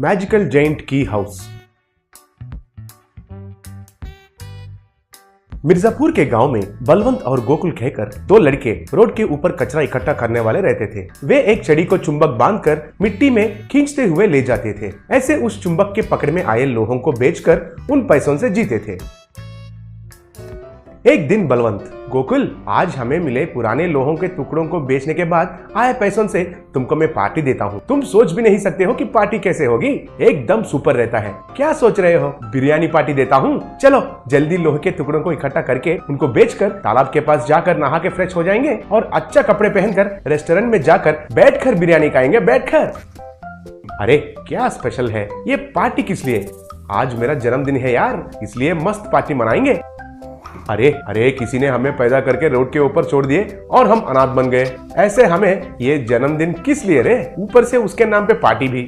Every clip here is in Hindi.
मैजिकल जायंट की हाउस। मिर्जापुर के गांव में बलवंत और गोकुल कहकर दो लड़के रोड के ऊपर कचरा इकट्ठा करने वाले रहते थे। वे एक छड़ी को चुंबक बांधकर मिट्टी में खींचते हुए ले जाते थे। ऐसे उस चुंबक के पकड़ में आए लोहों को बेचकर उन पैसों से जीते थे। एक दिन बलवंत, गोकुल, आज हमें मिले पुराने लोहों के टुकड़ों को बेचने के बाद आए पैसों से तुमको मैं पार्टी देता हूँ। तुम सोच भी नहीं सकते हो कि पार्टी कैसे होगी, एकदम सुपर रहता है। क्या सोच रहे हो? बिरयानी पार्टी देता हूँ। चलो जल्दी लोहे के टुकड़ों को इकट्ठा करके उनको बेचकर तालाब के पास जाकर नहा के फ्रेश हो जाएंगे और अच्छा कपड़े पहनकर रेस्टोरेंट में जाकर बैठकर बिरयानी खाएंगे बैठकर। अरे क्या स्पेशल है ये पार्टी? किस लिए? आज मेरा जन्मदिन है यार, इसलिए मस्त पार्टी मनाएंगे। अरे अरे, किसी ने हमें पैदा करके रोड के ऊपर छोड़ दिए और हम अनाथ बन गए। ऐसे हमें ये जन्मदिन किस लिए रे? ऊपर से उसके नाम पे पार्टी भी।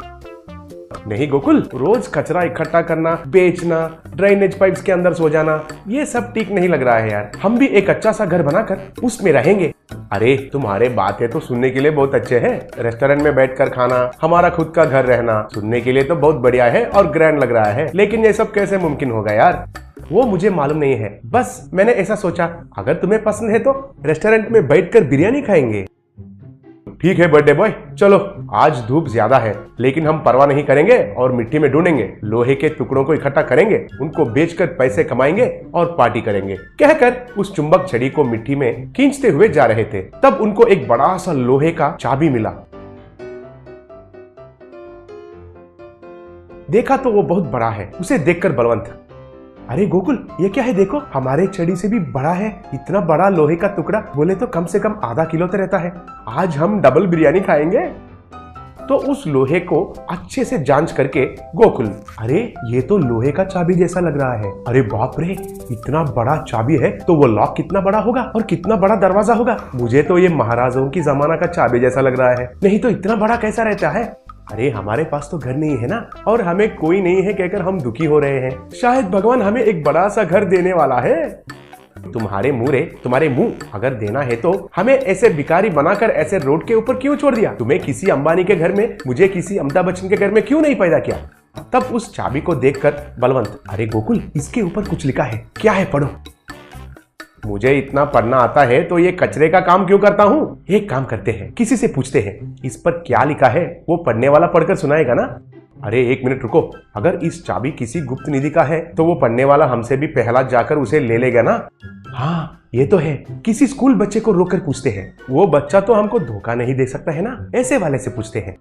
नहीं गोकुल, रोज कचरा इकट्ठा करना, बेचना, ड्रेनेज पाइप्स के अंदर सो जाना, ये सब ठीक नहीं लग रहा है यार। हम भी एक अच्छा सा घर बनाकर उसमें रहेंगे। अरे तुम्हारे बातें तो सुनने के लिए बहुत अच्छे हैं। रेस्टोरेंट में बैठकर खाना, हमारा खुद का घर रहना, सुनने के लिए तो बहुत बढ़िया है और ग्रैंड लग रहा है, लेकिन ये सब कैसे मुमकिन होगा यार? वो मुझे मालूम नहीं है, बस मैंने ऐसा सोचा अगर तुम्हें पसंद है तो रेस्टोरेंट में बैठकर बिरयानी खाएंगे। ठीक है बर्थडे बॉय, चलो आज धूप ज्यादा है लेकिन हम परवाह नहीं करेंगे और मिट्टी में ढूंढेंगे, लोहे के टुकड़ों को इकट्ठा करेंगे, उनको बेचकर पैसे कमाएंगे और पार्टी करेंगे। कहकर उस चुंबक छड़ी को मिट्टी में खींचते हुए जा रहे थे, तब उनको एक बड़ा सा लोहे का चाबी मिला। देखा तो वो बहुत बड़ा है। उसे देखकर बलवंत, अरे गोकुल, ये क्या है? देखो, हमारे छड़ी से भी बड़ा है। इतना बड़ा लोहे का टुकड़ा बोले तो कम से कम आधा किलो तो रहता है। आज हम डबल बिरयानी खाएंगे। तो उस लोहे को अच्छे से जांच करके गोकुल, अरे ये तो लोहे का चाबी जैसा लग रहा है। अरे बाप रे, इतना बड़ा चाबी है तो वो लॉक कितना बड़ा होगा और कितना बड़ा दरवाजा होगा। मुझे तो ये महाराजाओं की जमाना का चाबी जैसा लग रहा है, नहीं तो इतना बड़ा कैसा रहता है? अरे हमारे पास तो घर नहीं है ना, और हमें कोई नहीं है कहकर हम दुखी हो रहे हैं। शायद भगवान हमें एक बड़ा सा घर देने वाला है। तुम्हारे मुंह, अगर देना है तो हमें ऐसे भिखारी बनाकर ऐसे रोड के ऊपर क्यों छोड़ दिया? तुम्हें किसी अंबानी के घर में, मुझे किसी अमिताभ बच्चन के घर में क्यों नहीं पैदा किया? तब उस चाबी को देखकर बलवंत, अरे गोकुल, इसके ऊपर कुछ लिखा है, क्या है? पढ़ो। मुझे इतना पढ़ना आता है तो ये कचरे का काम क्यों करता हूँ? एक काम करते हैं, किसी से पूछते हैं इस पर क्या लिखा है, वो पढ़ने वाला पढ़कर सुनाएगा ना। अरे एक मिनट रुको, अगर इस चाबी किसी गुप्त निधि का है तो वो पढ़ने वाला हमसे भी पहला जाकर उसे ले लेगा ना। हाँ ये तो है, किसी स्कूल बच्चे को रोककर पूछते हैं, वो बच्चा तो हमको धोखा नहीं दे सकता है ना, ऐसे वाले से पूछते हैं।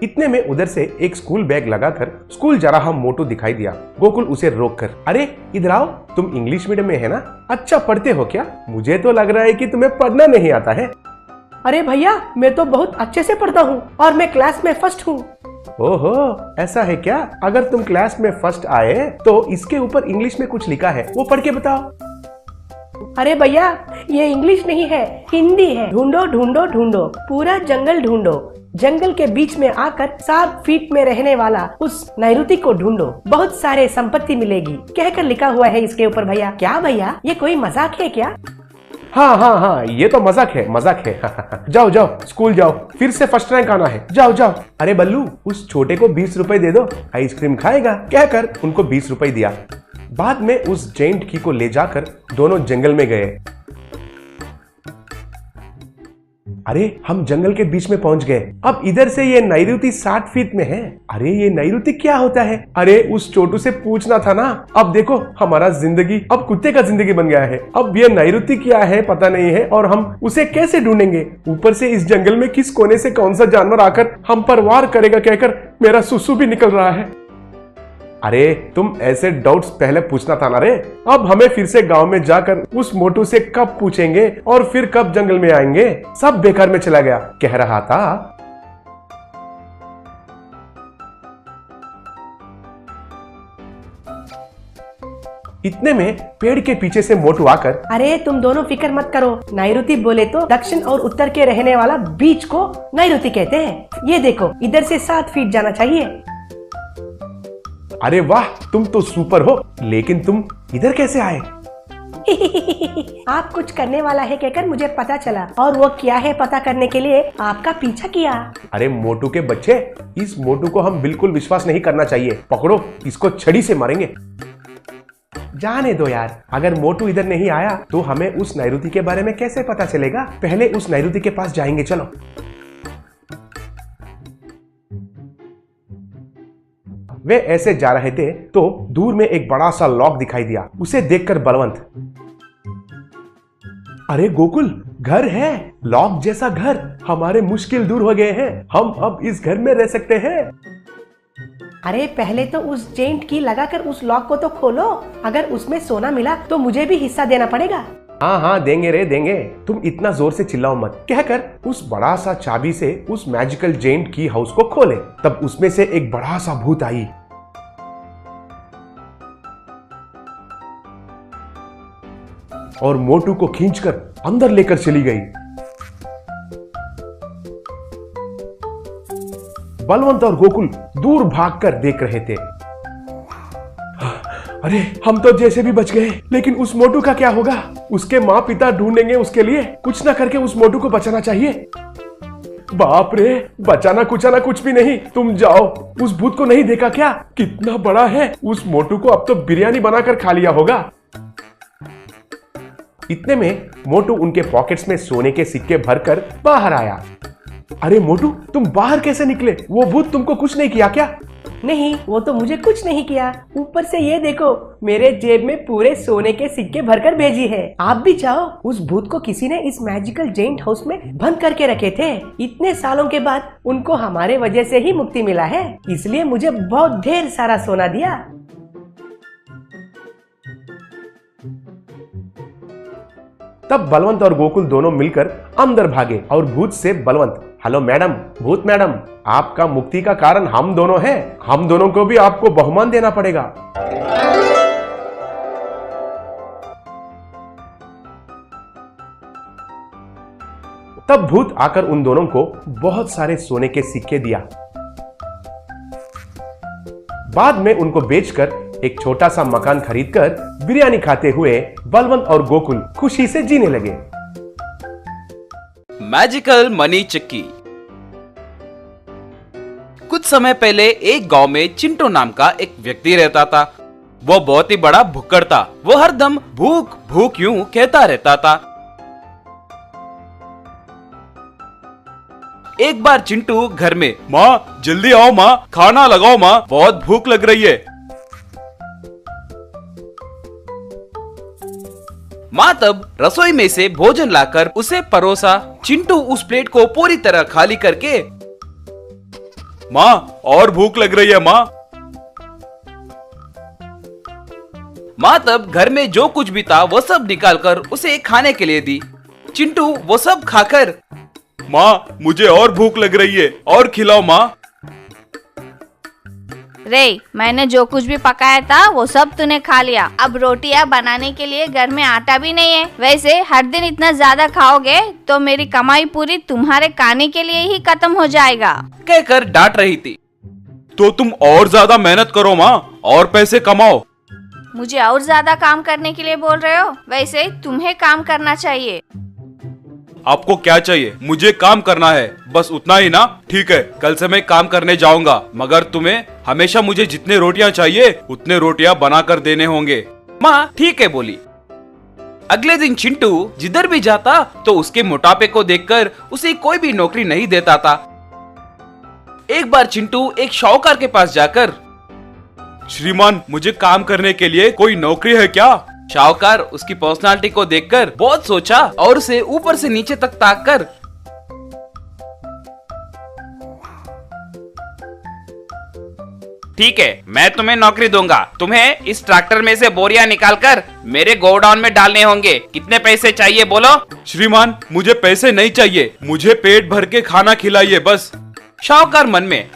इतने में उधर से एक स्कूल बैग लगाकर स्कूल जा रहा मोटू दिखाई दिया। गोकुल उसे रोककर, अरे इधर आओ, तुम इंग्लिश मीडियम में है ना? अच्छा पढ़ते हो क्या? मुझे तो लग रहा है कि तुम्हें पढ़ना नहीं आता है। अरे भैया, मैं तो बहुत अच्छे से पढ़ता हूँ और मैं क्लास में फर्स्ट हूँ। ओहो, ऐसा है क्या? अगर तुम क्लास में फर्स्ट आए तो इसके ऊपर इंग्लिश में कुछ लिखा है, वो पढ़ के बताओ। अरे भैया, ये इंग्लिश नहीं है, हिंदी है। ढूंढो ढूंढो ढूंढो, पूरा जंगल ढूंढो, जंगल के बीच में आकर 7 फीट में रहने वाला उस नैऋति को ढूंढो, बहुत सारे संपत्ति मिलेगी, कहकर लिखा हुआ है इसके ऊपर। भैया क्या भैया, ये कोई मजाक है क्या? हाँ, ये तो मजाक है। जाओ जाओ, स्कूल जाओ, फिर से फर्स्ट रैंक आना है, जाओ जाओ। अरे बल्लू, उस छोटे को 20 रुपए दे दो, आइसक्रीम खाएगा, कहकर उनको 20 रुपए दिया। बाद में उस जायंट की को ले जाकर दोनों जंगल में गए। अरे हम जंगल के बीच में पहुंच गए। अब इधर से ये नैऋति 60 फीट में है। अरे ये नैऋति क्या होता है? अरे उस छोटू से पूछना था ना। अब देखो, हमारा जिंदगी अब कुत्ते का जिंदगी बन गया है। अब ये नैऋति क्या है पता नहीं है और हम उसे कैसे ढूंढेंगे? ऊपर से इस जंगल में किस कोने से कौन सा जानवर आकर हम पर वार करेगा कहकर मेरा सुसु भी निकल रहा है। अरे तुम ऐसे डाउट्स पहले पूछना था ना रे। अब हमें फिर से गांव में जाकर उस मोटू से कब पूछेंगे और फिर कब जंगल में आएंगे? सब बेकार में चला गया, कह रहा था। इतने में पेड़ के पीछे से मोटू आकर, अरे तुम दोनों फिक्र मत करो, नैऋति बोले तो दक्षिण और उत्तर के रहने वाला बीच को नैऋति कहते हैं। ये देखो, इधर से 7 फीट जाना चाहिए। अरे वाह, तुम तो सुपर हो, लेकिन तुम इधर कैसे आए? आप कुछ करने वाला है कहकर मुझे पता चला, और वो क्या है पता करने के लिए आपका पीछा किया। अरे मोटू के बच्चे, इस मोटू को हम बिल्कुल विश्वास नहीं करना चाहिए। पकड़ो, इसको छड़ी से मारेंगे। जाने दो यार, अगर मोटू इधर नहीं आया तो हमें उस नैऋति के बारे में कैसे पता चलेगा। पहले उस नैऋति के पास जाएंगे, चलो। वे ऐसे जा रहे थे तो दूर में एक बड़ा सा लॉक दिखाई दिया। उसे देखकर बलवंत, अरे गोकुल, घर है, लॉक जैसा घर। हमारे मुश्किल दूर हो गए हैं, हम अब इस घर में रह सकते हैं। अरे पहले तो उस जेंट की लगाकर उस लॉक को तो खोलो। अगर उसमें सोना मिला तो मुझे भी हिस्सा देना पड़ेगा। हाँ हाँ, देंगे रे देंगे, तुम इतना जोर से चिल्लाओ मत। कहकर उस बड़ा सा चाबी से उस मैजिकल जेंट की हाउस को खोले। तब उसमें से एक बड़ा सा भूत आई। और मोटू को खींचकर अंदर लेकर चली गई। बलवंत और गोकुल दूर भागकर देख रहे थे। अरे हम तो जैसे भी बच गए, लेकिन उस मोटू का क्या होगा? उसके माँ पिता ढूंढेंगे उसके लिए। कुछ ना करके उस मोटू को बचाना चाहिए। बाप रे, बचाना कुचाना कुछ भी नहीं, तुम जाओ। उस भूत को नहीं देखा क्या? कितना बड़ा है। उस मोटू को अब तो बिरयानी बनाकर खा लिया होगा। इतने में मोटू उनके पॉकेट्स में सोने के सिक्के भरकर बाहर आया। अरे मोटू, तुम बाहर कैसे निकले? वो भूत तुमको कुछ नहीं किया क्या? नहीं, वो तो मुझे कुछ नहीं किया। ऊपर से ये देखो, मेरे जेब में पूरे सोने के सिक्के भरकर भेजी है। आप भी चाहो। उस भूत को किसी ने इस मैजिकल जेंट हाउस में बंद करके रखे थे। इतने सालों के बाद उनको हमारे वजह से ही मुक्ति मिला है, इसलिए मुझे बहुत ढेर सारा सोना दिया। तब बलवंत और गोकुल दोनों मिलकर अंदर भागे और भूत से बलवंत, हेलो मैडम, भूत मैडम, आपका मुक्ति का कारण हम दोनों हैं। हम दोनों को भी आपको बहुमान देना पड़ेगा। तब भूत आकर उन दोनों को बहुत सारे सोने के सिक्के दिया। बाद में उनको बेचकर एक छोटा सा मकान खरीदकर बिरयानी खाते हुए बलवंत और गोकुल खुशी से जीने लगे। मैजिकल मनी चक्की। कुछ समय पहले एक गांव में चिंटू नाम का एक व्यक्ति रहता था। वो बहुत ही बड़ा भुक्कड़ था। वो हरदम भूख भूख यूं कहता रहता था। एक बार चिंटू घर में, माँ जल्दी आओ माँ, खाना लगाओ माँ, बहुत भूख लग रही है। माँ तब रसोई में से भोजन लाकर उसे परोसा। चिंटू उस प्लेट को पूरी तरह खाली करके, माँ और भूख लग रही है माँ। माँ तब घर में जो कुछ भी था वो सब निकालकर उसे खाने के लिए दी। चिंटू वो सब खाकर, माँ मुझे और भूख लग रही है, और खिलाओ माँ। रे, मैंने जो कुछ भी पकाया था वो सब तूने खा लिया। अब रोटियां बनाने के लिए घर में आटा भी नहीं है। वैसे हर दिन इतना ज्यादा खाओगे तो मेरी कमाई पूरी तुम्हारे खाने के लिए ही खत्म हो जाएगा, कहकर डांट रही थी। तो तुम और ज्यादा मेहनत करो माँ, और पैसे कमाओ। मुझे और ज्यादा काम करने के लिए बोल रहे हो? वैसे तुम्हें काम करना चाहिए। आपको क्या चाहिए? मुझे काम करना है, बस उतना ही ना? ठीक है, कल से मैं काम करने जाऊंगा, मगर तुम्हें हमेशा मुझे जितने रोटियां चाहिए उतने रोटियां बनाकर देने होंगे। माँ ठीक है बोली। अगले दिन चिंटू जिधर भी जाता तो उसके मोटापे को देखकर उसे कोई भी नौकरी नहीं देता था। एक बार चिंटू एक शाहूकार के पास जाकर, श्रीमान मुझे काम करने के लिए कोई नौकरी है क्या? शाहूकार उसकी पर्सनालिटी को देखकर बहुत सोचा और उसे ऊपर से नीचे तक ताककर, ठीक है मैं तुम्हें नौकरी दूंगा। तुम्हें इस ट्रैक्टर में से बोरियां निकालकर मेरे गोडाउन में डालने होंगे। कितने पैसे चाहिए बोलो? श्रीमान मुझे पैसे नहीं चाहिए, मुझे पेट भर के खाना खिलाइए बस। शाहूकार मन में,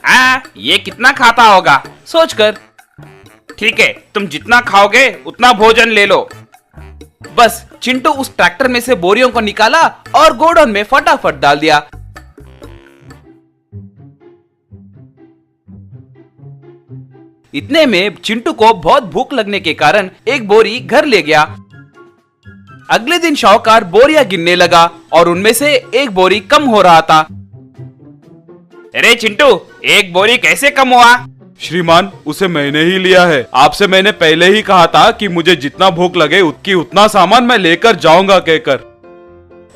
ये कितना खाता होगा सोचकर, ठीक है तुम जितना खाओगे उतना भोजन ले लो। बस चिंटू उस ट्रैक्टर में से बोरियों को निकाला और गोडाउन में फटाफट डाल दिया। इतने में चिंटू को बहुत भूख लगने के कारण एक बोरी घर ले गया। अगले दिन शाहूकार बोरियां गिनने लगा और उनमें से एक बोरी कम हो रहा था। अरे चिंटू, एक बोरी कैसे कम हुआ? श्रीमान, उसे मैंने ही लिया है। आपसे मैंने पहले ही कहा था कि मुझे जितना भूख लगे उतना सामान मैं लेकर जाऊंगा कहकर।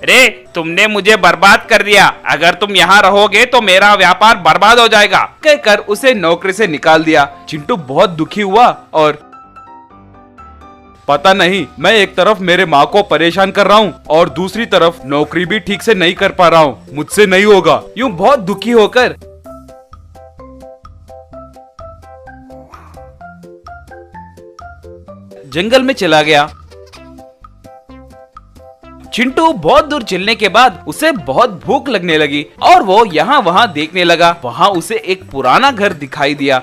अरे तुमने मुझे बर्बाद कर दिया। अगर तुम यहाँ रहोगे तो मेरा व्यापार बर्बाद हो जाएगा, कहकर उसे नौकरी से निकाल दिया। चिंटू बहुत दुखी हुआ और पता नहीं, मैं एक तरफ मेरे माँ को परेशान कर रहा हूँ और दूसरी तरफ नौकरी भी ठीक से नहीं कर पा रहा हूँ। मुझसे नहीं होगा। यूं बहुत दुखी होकर जंगल में चला गया। चिंटू बहुत दूर चलने के बाद उसे बहुत भूख लगने लगी और वो यहाँ वहाँ देखने लगा। वहाँ उसे एक पुराना घर दिखाई दिया।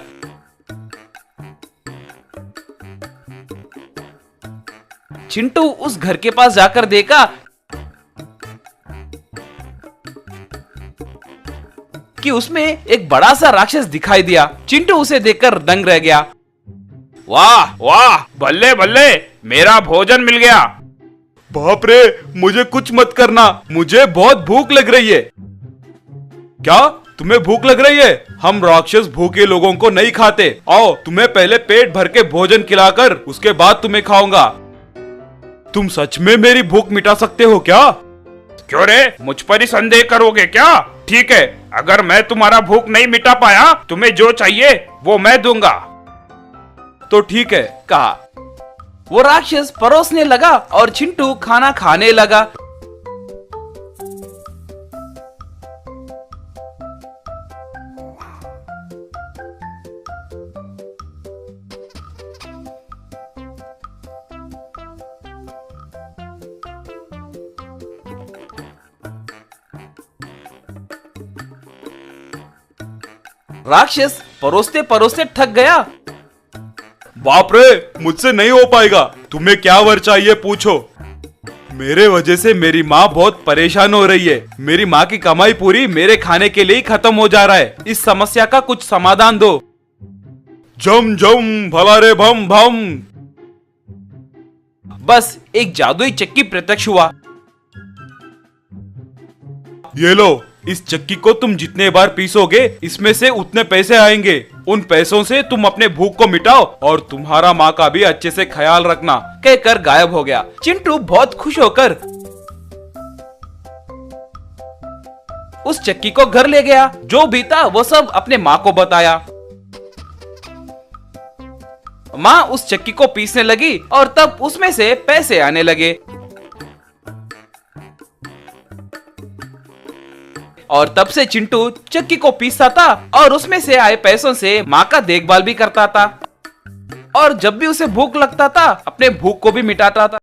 चिंटू उस घर के पास जाकर देखा कि उसमें एक बड़ा सा राक्षस दिखाई दिया। चिंटू उसे देखकर दंग रह गया। वाह वाह, बल्ले बल्ले, मेरा भोजन मिल गया। बाप रे, मुझे कुछ मत करना, मुझे बहुत भूख लग रही है। क्या तुम्हें भूख लग रही है? हम राक्षस भूखे लोगों को नहीं खाते। आओ, तुम्हें पहले पेट भर के भोजन खिलाकर उसके बाद तुम्हें खाऊंगा। तुम सच में मेरी भूख मिटा सकते हो क्या? क्यों रे, मुझ पर ही संदेह करोगे क्या? ठीक है, अगर मैं तुम्हारा भूख नहीं मिटा पाया, तुम्हें जो चाहिए वो मैं दूंगा। तो ठीक है, कहा। वो राक्षस परोसने लगा और चिंटू खाना खाने लगा। राक्षस परोसते परोसते थक गया। बाप रे, मुझसे नहीं हो पाएगा। तुम्हें क्या वर चाहिए पूछो। मेरे वजह से मेरी माँ बहुत परेशान हो रही है। मेरी माँ की कमाई पूरी मेरे खाने के लिए ही खत्म हो जा रहा है। इस समस्या का कुछ समाधान दो। जम जम भला रे भम भम। बस एक जादुई चक्की प्रत्यक्ष हुआ। ये लो, इस चक्की को तुम जितने बार पीसोगे इसमें से उतने पैसे आएंगे। उन पैसों से तुम अपने भूख को मिटाओ और तुम्हारा माँ का भी अच्छे से ख्याल रखना, कहकर गायब हो गया। चिंटू बहुत खुश होकर उस चक्की को घर ले गया। जो भी था वो सब अपने माँ को बताया। माँ उस चक्की को पीसने लगी और तब उसमें से पैसे आने लगे और तब से चिंटू चक्की को पीसता था और उसमें से आए पैसों से माँ का देखभाल भी करता था और जब भी उसे भूख लगता था अपने भूख को भी मिटाता था।